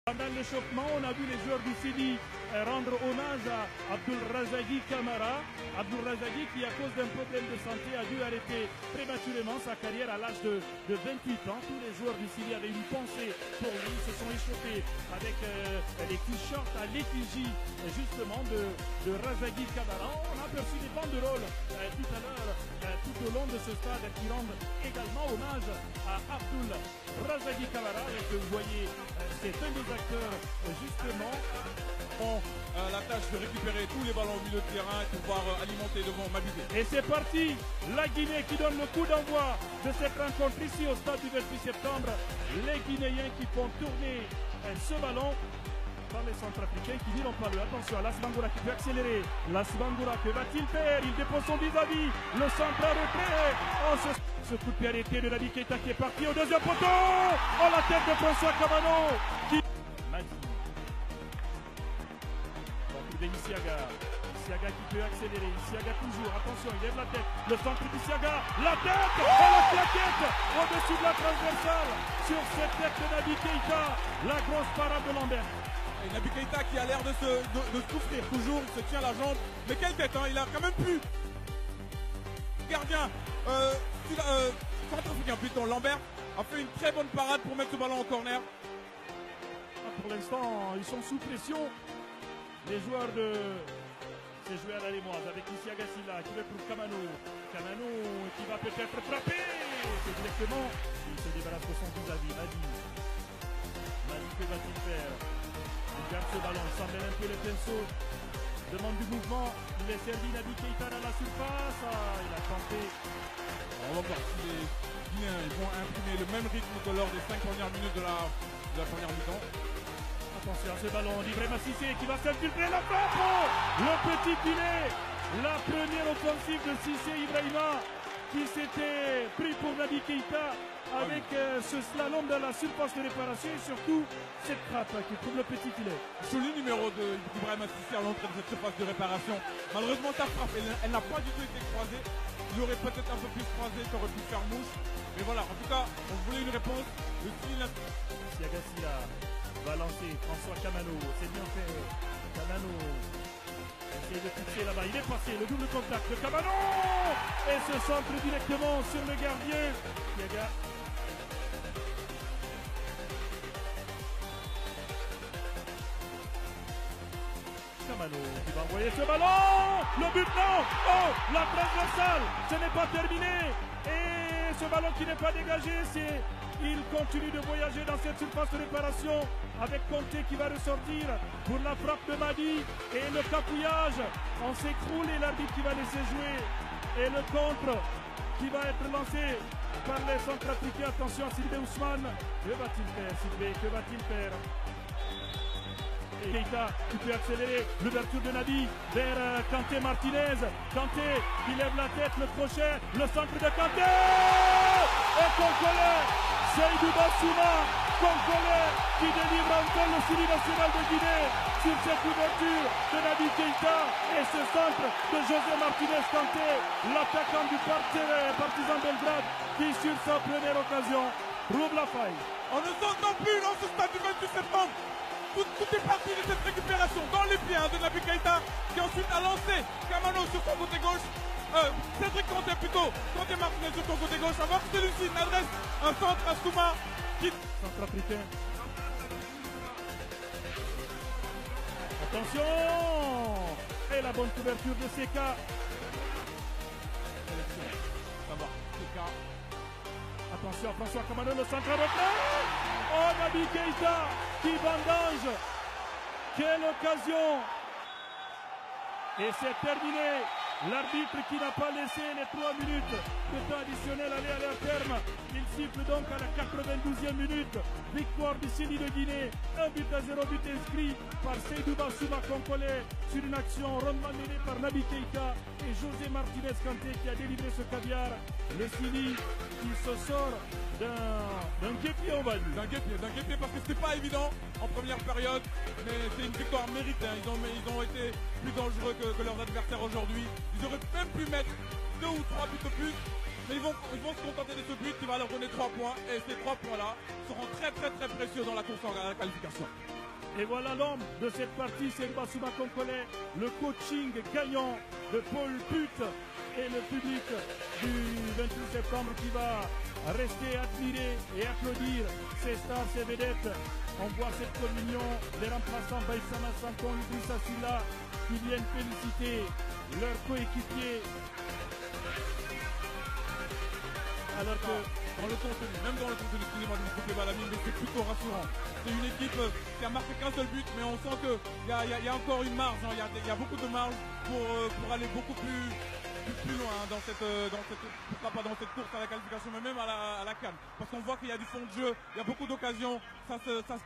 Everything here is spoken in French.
Pendant l'échauffement, on a vu les joueurs du Sidi rendre hommage à Abdulrazaki Kamara. Abdulrazaki qui, à cause d'un problème de santé, a dû arrêter prématurément sa carrière à l'âge de 28 ans. Tous les joueurs du Sidi avaient une pensée pour lui. Ils se sont échauffés avec les t-shirts à l'effigie justement de Razaki Kamara. On a aperçu des banderoles tout à l'heure, tout au long de ce stade qui rendent également hommage à Abdulrazaki Kamara. Et que vous voyez, c'est un des acteurs justement la tâche de récupérer tous les ballons au milieu de terrain et pouvoir alimenter devant Mabité. Et c'est parti, la Guinée qui donne le coup d'envoi de cette rencontre ici au stade du 28 septembre. Les Guinéens qui font tourner ce ballon dans les Centrafricains qui n'iront pas le. Attention à Lasbangoura qui peut accélérer. Lasbangoura, que va-t-il faire? Il dépose son vis-à-vis. Le centre à retrait. Oh, ce coup de pied arrêté de Naby Keita qui est parti au deuxième poteau. Oh, la tête de François Kamano qui... Isiaga qui peut accélérer, Isiaga toujours, attention, il lève la tête, le centre d'Isiaga, la tête et la claquette au-dessus de la transversale sur cette tête de Naby Keita, la grosse parade de Lambert. Et Naby Keita qui a l'air de souffrir toujours, il se tient la jambe, mais quelle tête, hein, il a quand même pu. Gardien, centrafricain plutôt, Lambert a fait une très bonne parade pour mettre ce ballon en corner. Pour l'instant, ils sont sous pression. Les joueurs de ces joueurs alémoises avec Isiaga Silla qui veut pour Kamano. Kamano qui va peut-être frapper. C'est directement. Il se débarrasse de son vis-à-vis. Madi, que va-t-il faire? Il garde ce ballon, il s'emmène un peu les pinceaux. Demande du mouvement. Il est servi Naby Keita dans la surface. Il a tenté. On va voir si les Guinéens vont imprimer le même rythme que lors des 5 premières minutes de la première mi-temps. Attention à ce ballon d'Ibrahima Cissé qui va s'infiltrer la frappe. Le petit filet. La première offensive de Cissé Ibrahima qui s'était pris pour Naby Keita avec ce slalom dans la surface de réparation et surtout cette frappe qui trouve le petit filet. Joli numéro d'Ibrahima Cissé à l'entrée de cette surface de réparation. Malheureusement sa frappe, elle n'a pas du tout été croisée. Il aurait peut-être un peu plus croisé, ça aurait pu faire mouche. Mais voilà, en tout cas, on voulait une réponse. Le style Isiaga Silla va lancer François Kamano, c'est bien fait. Kamano essaye de fixer là-bas, il est passé, le double contact de Kamano et ce centre directement sur le gardien. Isiaga. Kamano qui va envoyer ce ballon. Le but non. Oh, la transversale, ce n'est pas terminé. Et ce ballon qui n'est pas dégagé, c'est... Il continue de voyager dans cette surface de réparation avec Conté qui va ressortir pour la frappe de Madi et le capouillage. On s'écroule et l'arbitre qui va laisser jouer. Et le contre qui va être lancé par les Centrafricains. Attention à Sylvain Ousmane. Que va-t-il faire, Sylvain? Que va-t-il faire? Keita qui peut accélérer, l'ouverture de Naby vers Kanté Martinez. Kanté qui lève la tête, le crochet, le centre de Kanté et Konkole, Seydou Bassouma, Konkole qui délivre encore le Sidi national de Guinée sur cette ouverture de Naby Keita et ce centre de José Martinez Kanté, l'attaquant du Partizan Belgrade qui sur sa première occasion rouvre la faille. On ne s'entend plus dans ce stade du 28 septembre. Tout est parti de cette récupération dans les pieds de Naby Keita qui ensuite a lancé Kamano sur son côté gauche. Cédric Kanté plutôt, Kanté Martinez sur son côté gauche avant que celui-ci n'adresse un centre à Souma qui... Centrafricain. Attention. Et la bonne couverture de Seka. Ça va, Seka. Attention, François Kamano, le centre à retrait. Oh, Naby Keita qui bandage. Quelle occasion. Et c'est terminé. L'arbitre qui n'a pas laissé les 3 minutes de temps additionnel aller à leur terme. Il siffle donc à la 92e minute. Victoire du Sidi de Guinée. 1-0, but inscrit par Seydou Bassouma Konkole sur une action rondement menée par Naby Keita et José Martinez Kanté qui a délivré ce caviar. Le Sidi qui se sort d'un guépier, on va dire. D'un guépier parce que c'était pas évident en première période, mais c'est une victoire méritée. Ils ont été plus dangereux que leurs adversaires aujourd'hui. Ils auraient même pu mettre 2 ou 3 buts de plus, mais ils vont se contenter de ce but qui va leur donner 3 points. Et ces 3 points-là seront très précieux dans la course à la qualification. Et voilà l'homme de cette partie, c'est Bassouma Konkole, le coaching gagnant de Paul Put et le public du 28 septembre qui va rester admiré et applaudir ces stars, ces vedettes. On voit cette communion, les remplaçants Baïsana Santon, Idrissa Silla qui viennent féliciter leurs coéquipiers. Alors que dans le contenu, même dans le contenu, excusez-moi de me couper Balamine, mais c'est plutôt rassurant. C'est une équipe qui a marqué qu'un seul but, mais on sent qu'il y a encore une marge, hein. Il y a beaucoup de marge pour aller beaucoup plus loin hein, pourquoi pas dans cette course à la qualification, mais même à la CAN. Parce qu'on voit qu'il y a du fond de jeu, il y a beaucoup d'occasions, ça se